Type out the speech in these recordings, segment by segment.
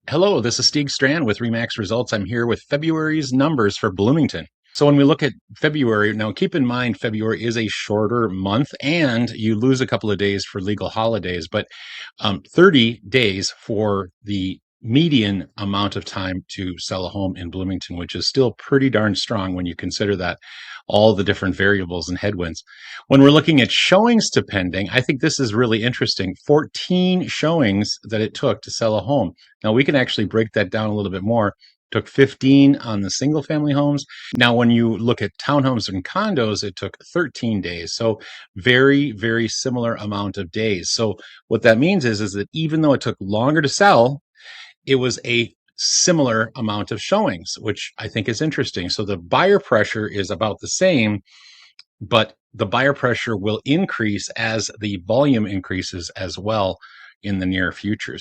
Hello, this is Stieg Strand with Remax Results. I'm here with February's numbers for Bloomington. So when we look at February, now keep in mind February is a shorter month and you lose a couple of days for legal holidays, but 30 days for the median amount of time to sell a home in Bloomington, which is still pretty darn strong when you consider that all the different variables and headwinds. When we're looking at showings to pending, I think this is really interesting. 14 showings that it took to sell a home. Now we can actually break that down a little bit more. It took 15 on the single family homes. Now, when you look at townhomes and condos, it took 13 days. So very, very similar amount of days. So what that means is that even though it took longer to sell, it was a similar amount of showings, which I think is interesting. So the buyer pressure is about the same, but the buyer pressure will increase as the volume increases as well in the near future.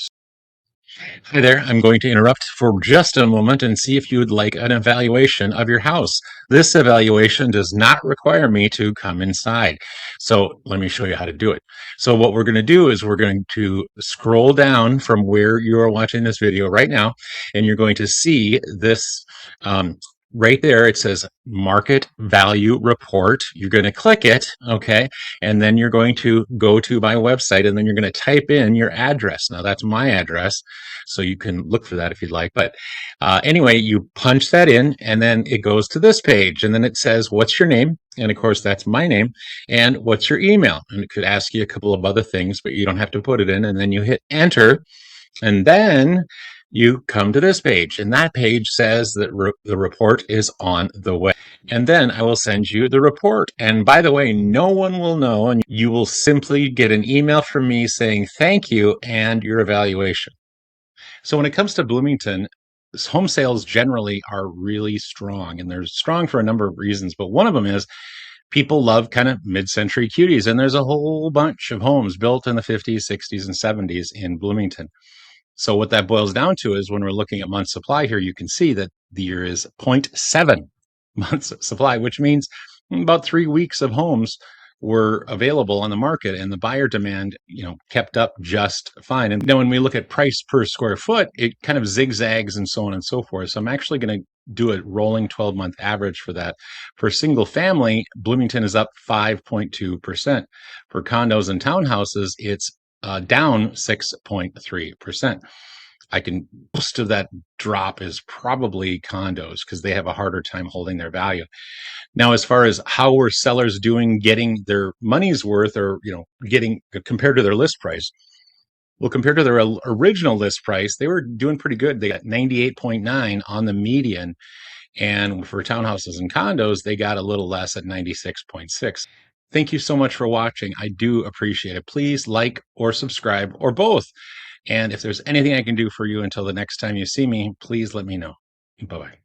Hi there. I'm going to interrupt for just a moment and see if you would like an evaluation of your house. This evaluation does not require me to come inside. So let me show you how to do it. So what we're going to do is we're going to scroll down from where you are watching this video right now, and you're going to see this right there. It says market value report. You're going to click it, okay? And then you're going to go to my website, and then you're going to type in your address. Now that's my address, so you can look for that if you'd like. But anyway, you punch that in, and then it goes to this page, and then it says, what's your name? And of course, that's my name. And what's your email? And it could ask you a couple of other things, but you don't have to put it in. And then you hit enter, and then you come to this page, and that page says that the report is on the way. And then I will send you the report. And by the way, no one will know, and you will simply get an email from me saying thank you and your evaluation. So when it comes to Bloomington, home sales generally are really strong, and they're strong for a number of reasons. But one of them is people love kind of mid-century cuties, and there's a whole bunch of homes built in the 50s, 60s, and 70s in Bloomington. So what that boils down to is when we're looking at month supply here, you can see that the year is 0.7 months supply, which means about 3 weeks of homes were available on the market, and the buyer demand, kept up just fine. And then when we look at price per square foot, it kind of zigzags and so on and so forth. So I'm actually going to do a rolling 12-month average for that. For single family, Bloomington is up 5.2%. For condos and townhouses, it's down 6.3%. Most of that drop is probably condos because they have a harder time holding their value. Now, as far as how were sellers doing getting their money's worth, or getting compared to their list price, well, compared to their original list price, they were doing pretty good. They got 98.9 on the median, and for townhouses and condos, they got a little less at 96.6. Thank you so much for watching. I do appreciate it. Please like or subscribe or both. And if there's anything I can do for you until the next time you see me, please let me know. Bye-bye.